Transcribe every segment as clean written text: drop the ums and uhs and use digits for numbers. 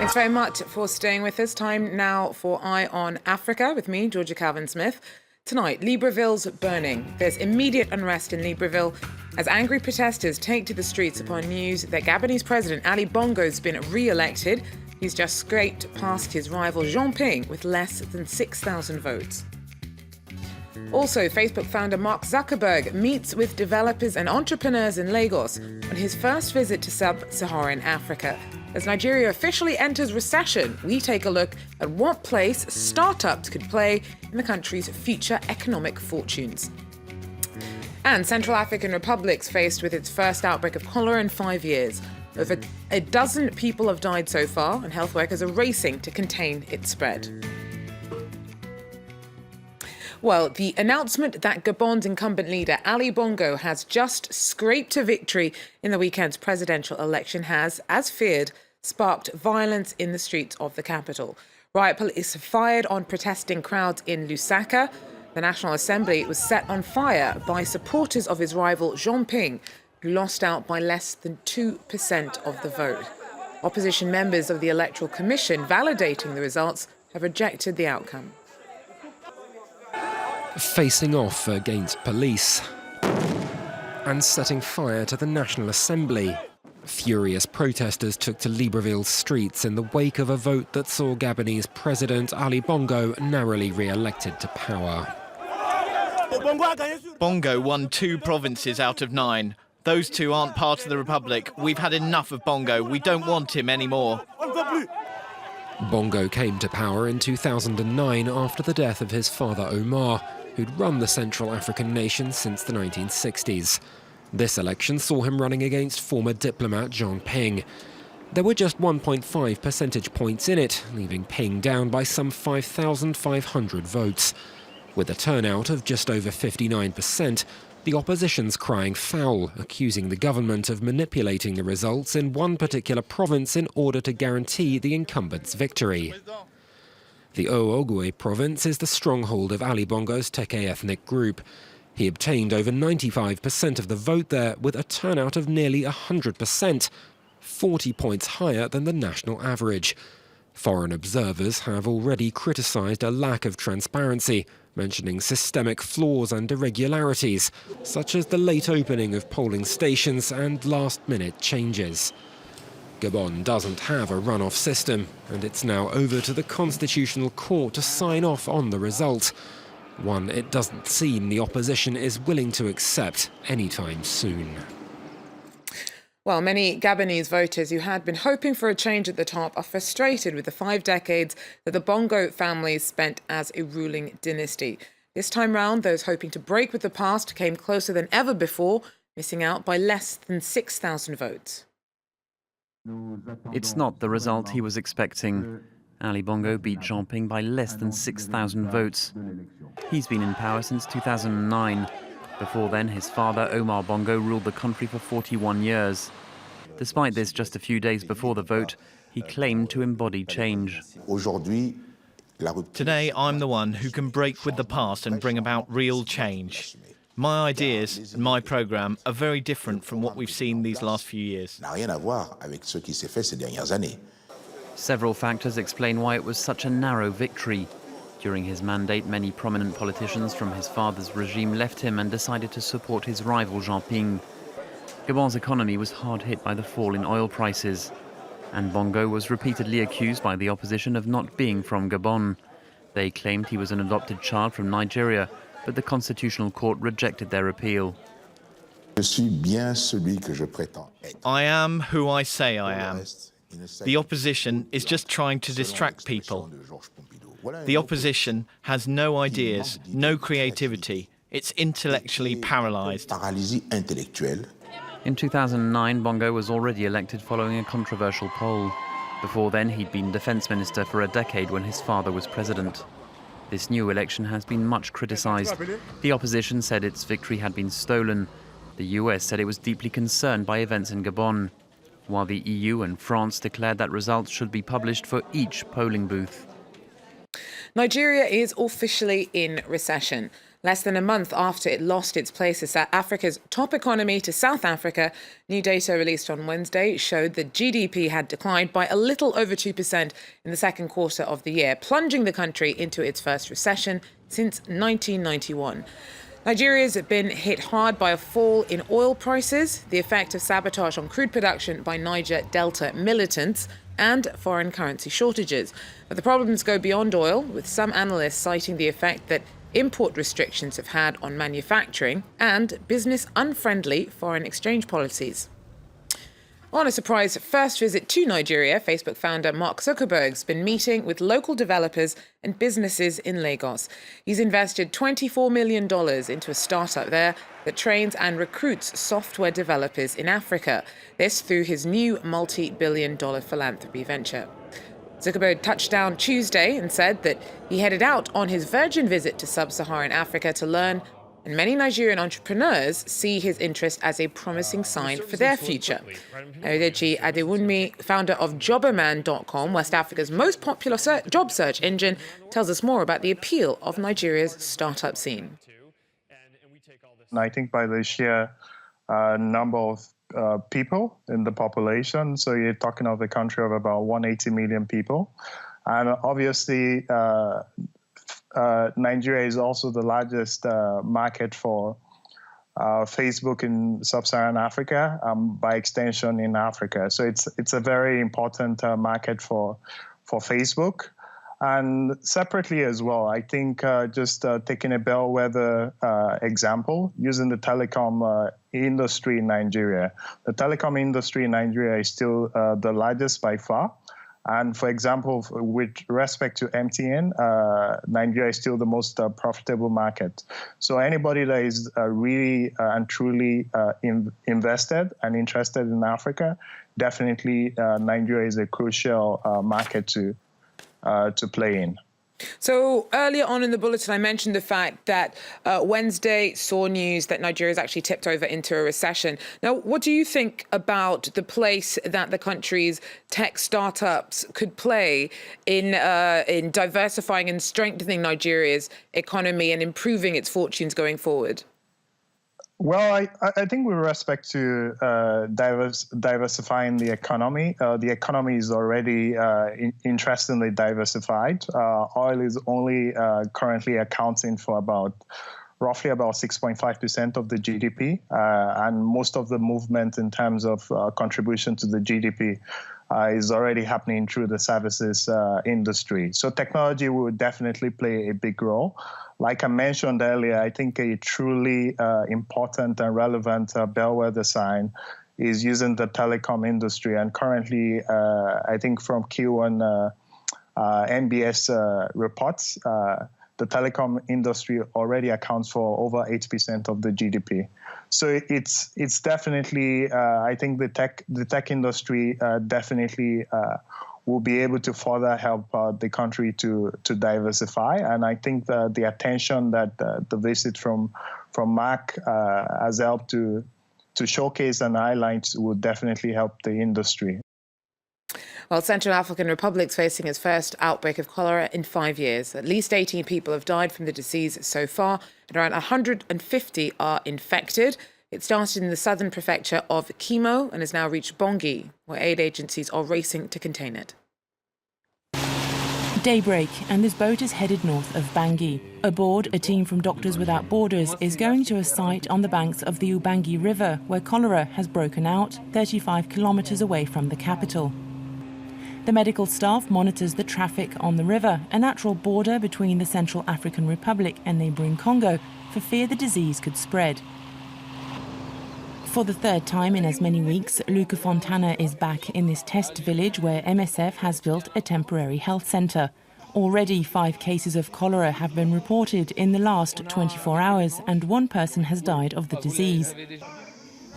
Thanks very much for staying with us. Time now for Eye on Africa with me, Georgia Calvin-Smith. Tonight, Libreville's burning. There's immediate unrest in Libreville as angry protesters take to the streets upon news that Gabonese President Ali Bongo's been re-elected. He's just scraped past his rival Jean Ping with less than 6,000 votes. Also, Facebook founder Mark Zuckerberg meets with developers and entrepreneurs in Lagos on his first visit to sub-Saharan Africa. As Nigeria officially enters recession, we take a look at what place startups could play in the country's future economic fortunes. And Central African Republic's faced with its first outbreak of cholera in 5 years. Over a dozen people have died so far, and health workers are racing to contain its spread. Well, the announcement that Gabon's incumbent leader, Ali Bongo, has just scraped a victory in the weekend's presidential election has, as feared, sparked violence in the streets of the capital. Riot police fired on protesting crowds in Lusaka. The National Assembly was set on fire by supporters of his rival Jean Ping, who lost out by less than 2% of the vote. Opposition members of the Electoral Commission, validating the results, have rejected the outcome. Facing off against police and setting fire to the National Assembly. Furious protesters took to Libreville's streets in the wake of a vote that saw Gabonese President Ali Bongo narrowly re-elected to power. Bongo won 2 provinces out of 9. Those 2 aren't part of the Republic. We've had enough of Bongo. We don't want him anymore. Bongo came to power in 2009 after the death of his father Omar, who'd run the Central African nation since the 1960s. This election saw him running against former diplomat Jean Ping. There were just 1.5 percentage points in it, leaving Ping down by some 5,500 votes. With a turnout of just over 59%, the opposition's crying foul, accusing the government of manipulating the results in one particular province in order to guarantee the incumbent's victory. The Oogwe province is the stronghold of Ali Bongo's Teke ethnic group. He obtained over 95% of the vote there with a turnout of nearly 100%, 40 points higher than the national average. Foreign observers have already criticised a lack of transparency, mentioning systemic flaws and irregularities, such as the late opening of polling stations and last-minute changes. Gabon doesn't have a runoff system, and it's now over to the Constitutional Court to sign off on the result. One it doesn't seem the opposition is willing to accept anytime soon. Well, many Gabonese voters who had been hoping for a change at the top are frustrated with the 5 decades that the Bongo family spent as a ruling dynasty. This time round, those hoping to break with the past came closer than ever before, missing out by less than 6,000 votes. It's not the result he was expecting. Ali Bongo beat Jean Ping by less than 6,000 votes. He's been in power since 2009. Before then, his father, Omar Bongo, ruled the country for 41 years. Despite this, just a few days before the vote, he claimed to embody change. Today, I'm the one who can break with the past and bring about real change. My ideas and my programme are very different from what we've seen these last few years. Several factors explain why it was such a narrow victory. During his mandate, many prominent politicians from his father's regime left him and decided to support his rival Jean Ping. Gabon's economy was hard hit by the fall in oil prices, and Bongo was repeatedly accused by the opposition of not being from Gabon. They claimed he was an adopted child from Nigeria, but the Constitutional Court rejected their appeal. I am who I say I am. The opposition is just trying to distract people. The opposition has no ideas, no creativity. It's intellectually paralysed. In 2009, Bongo was already elected following a controversial poll. Before then, he'd been defence minister for a decade when his father was president. This new election has been much criticised. The opposition said its victory had been stolen. The US said it was deeply concerned by events in Gabon, while the EU and France declared that results should be published for each polling booth. Nigeria is officially in recession. Less than a month after it lost its place as Africa's top economy to South Africa, new data released on Wednesday showed that GDP had declined by a little over 2% in the second quarter of the year, plunging the country into its first recession since 1991. Nigeria's been hit hard by a fall in oil prices, the effect of sabotage on crude production by Niger Delta militants, and foreign currency shortages. But the problems go beyond oil, with some analysts citing the effect that import restrictions have had on manufacturing and business-unfriendly foreign exchange policies. On a surprise first visit to Nigeria, Facebook founder Mark Zuckerberg's been meeting with local developers and businesses in Lagos. He's invested $24 million into a startup there that trains and recruits software developers in Africa. This through his new multi-billion-dollar philanthropy venture. Zuckerberg touched down Tuesday and said that he headed out on his virgin visit to sub-Saharan Africa to learn, and many Nigerian entrepreneurs see his interest as a promising sign for their future. Ayodeji Adewunmi, founder of Jobberman.com, West Africa's most popular job search engine, tells us more about the appeal of Nigeria's startup scene. I think by the sheer number of people in the population. So you're talking of a country of about 180 million people. And obviously, Nigeria is also the largest market for Facebook in sub-Saharan Africa, by extension in Africa. So it's a very important market for Facebook. And separately as well, I think just taking a bellwether example, using the telecom industry in Nigeria. The telecom industry in Nigeria is still the largest by far. And for example, with respect to MTN, Nigeria is still the most profitable market. So anybody that is really and truly invested and interested in Africa, definitely Nigeria is a crucial market to play in. So earlier on in the bulletin, I mentioned the fact that Wednesday saw news that Nigeria has actually tipped over into a recession. Now, what do you think about the place that the country's tech startups could play in diversifying and strengthening Nigeria's economy and improving its fortunes going forward? Well, I think with respect to diversifying the economy is already interestingly diversified. Oil is only currently accounting for roughly about 6.5% of the GDP, and most of the movement in terms of contribution to the GDP is already happening through the services industry. So technology will definitely play a big role. Like I mentioned earlier, I think a truly important and relevant bellwether sign is using the telecom industry. And currently, I think from Q1 NBS reports, the telecom industry already accounts for over 8% of the GDP. So it's definitely, I think the tech industry definitely will be able to further help the country to diversify. And I think the attention that the visit from Mark has helped to showcase and highlight will definitely help the industry. Well, Central African Republic's facing its first outbreak of cholera in 5 years. At least 18 people have died from the disease so far, and around 150 are infected. It started in the southern prefecture of Kimo and has now reached Bongi, where aid agencies are racing to contain it. Daybreak, and this boat is headed north of Bangui. Aboard, a team from Doctors Without Borders is going to a site on the banks of the Ubangi River, where cholera has broken out, 35 kilometres away from the capital. The medical staff monitors the traffic on the river, a natural border between the Central African Republic and neighbouring Congo, for fear the disease could spread. For the third time in as many weeks, Luca Fontana is back in this test village where MSF has built a temporary health centre. Already 5 cases of cholera have been reported in the last 24 hours, and 1 person has died of the disease.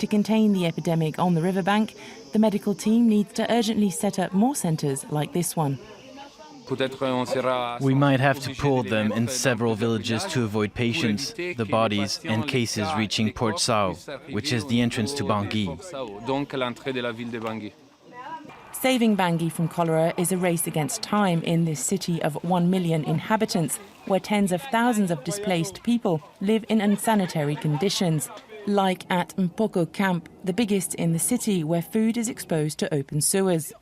To contain the epidemic on the riverbank, the medical team needs to urgently set up more centres like this one. We might have to pull them in several villages to avoid patients, the bodies, and cases reaching Port Sao, which is the entrance to Bangui. Saving Bangui from cholera is a race against time in this city of 1 million inhabitants, where tens of thousands of displaced people live in unsanitary conditions, like at Mpoko camp, the biggest in the city, where food is exposed to open sewers.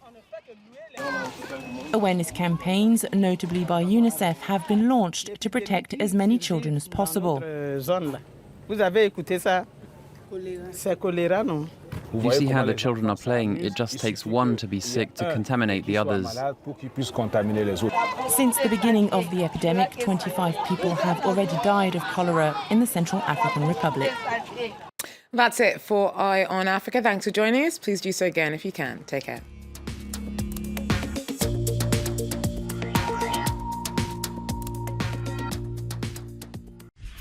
Awareness campaigns, notably by UNICEF, have been launched to protect as many children as possible. You see how the children are playing? It just takes one to be sick to contaminate the others. Since the beginning of the epidemic, 25 people have already died of cholera in the Central African Republic. That's it for Eye on Africa. Thanks for joining us. Please do so again if you can. Take care.